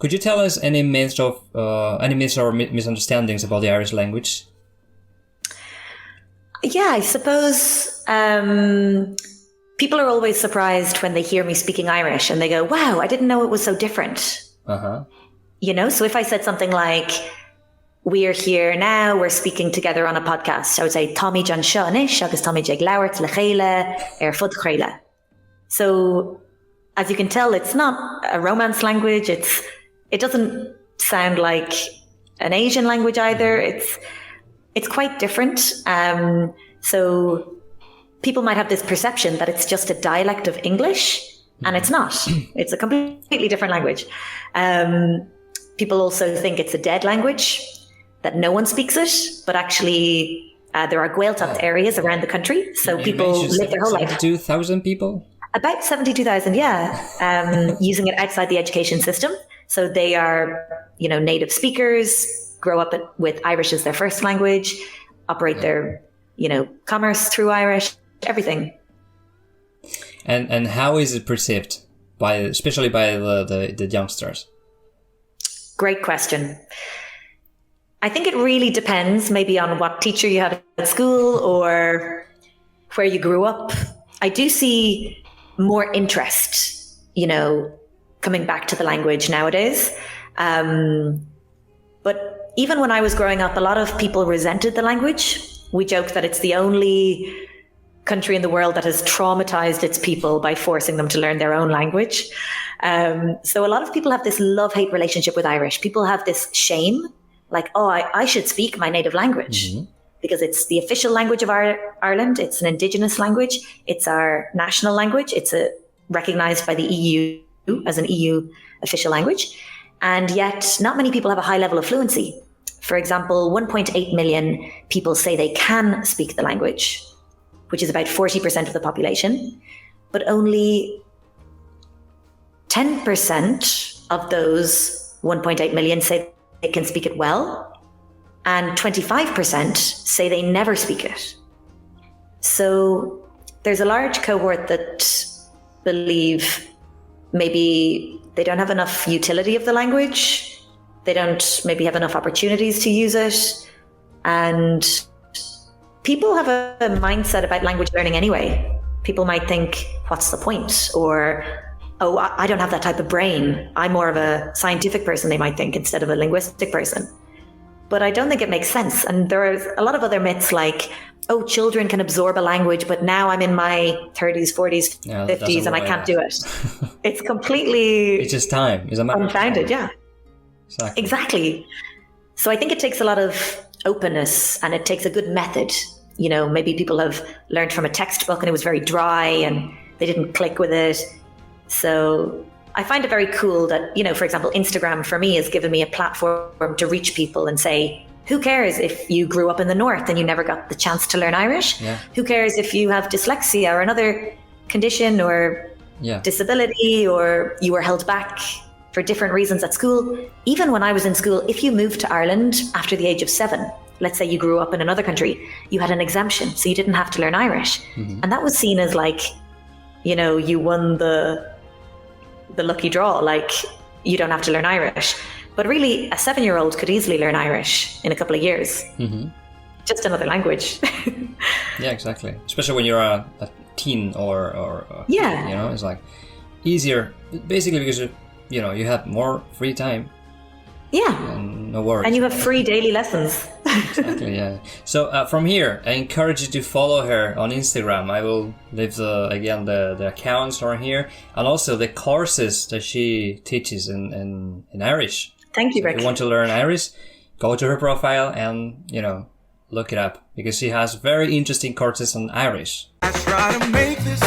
Could you tell us any myths or misunderstandings about the Irish language? Yeah, I suppose people are always surprised when they hear me speaking Irish and they go, wow, I didn't know it was so different. You know, so if I said something like, we're here now, we're speaking together on a podcast, I would say, Tommy John Shanish, agus Tommy Jeg Lauert Lechele, Fud Chreile. So, as you can tell, it's not a Romance language. It doesn't sound like an Asian language either. It's quite different. So people might have this perception that it's just a dialect of English, and it's not. It's a completely different language. People also think it's a dead language, that no one speaks it, but actually there are Gaeltacht areas around the country. So people live their whole life. 72,000 people? About 72,000, yeah, using it outside the education system. So they are, you know, native speakers, grow up with Irish as their first language, operate their, you know, commerce through Irish, everything. And how is it perceived especially by the youngsters? Great question. I think it really depends maybe on what teacher you had at school or where you grew up. I do see more interest, you know, coming back to the language nowadays. But even when I was growing up, a lot of people resented the language. We joke that it's the only country in the world that has traumatized its people by forcing them to learn their own language. So a lot of people have this love-hate relationship with Irish. People have this shame, like, oh, I should speak my native language. Because it's the official language of Ireland. It's an indigenous language. It's our national language. It's recognized by the EU as an EU official language. And yet not many people have a high level of fluency. For example, 1.8 million people say they can speak the language, which is about 40% of the population. But only 10% of those 1.8 million say they can speak it well. And 25% say they never speak it. So there's a large cohort that believe maybe they don't have enough utility of the language. They don't maybe have enough opportunities to use it. And people have a mindset about language learning anyway. People might think, what's the point? Or, oh, I don't have that type of brain. I'm more of a scientific person, they might think, instead of a linguistic person. But I don't think it makes sense. And there are a lot of other myths like, oh, children can absorb a language, but now I'm in my 30s, 40s, 50s, and I can't do it. It's completely... It's just time. It's a matter unfounded, of time. Yeah. Exactly. So I think it takes a lot of openness and it takes a good method. You know, maybe people have learned from a textbook and it was very dry and they didn't click with it. So I find it very cool that, you know, for example, Instagram for me has given me a platform to reach people and say, who cares if you grew up in the north and you never got the chance to learn Irish? Yeah. Who cares if you have dyslexia or another condition or disability, or you were held back for different reasons at school? Even when I was in school, if you moved to Ireland after the age of 7, let's say you grew up in another country, you had an exemption, so you didn't have to learn Irish. And that was seen as like, you know, you won the lucky draw, like you don't have to learn Irish. But really, a 7-year-old could easily learn Irish in a couple of years. Just another language. Yeah, exactly. Especially when you're a teen or you know, it's like easier, basically because you know, you have more free time. Yeah. And no worries. And you have free daily lessons. Exactly, yeah. So from here, I encourage you to follow her on Instagram. I will leave the accounts on here, and also the courses that she teaches in Irish. Thank you, so Rick. If you want to learn Irish, go to her profile and, you know, look it up, because she has very interesting courses on Irish. I try to make this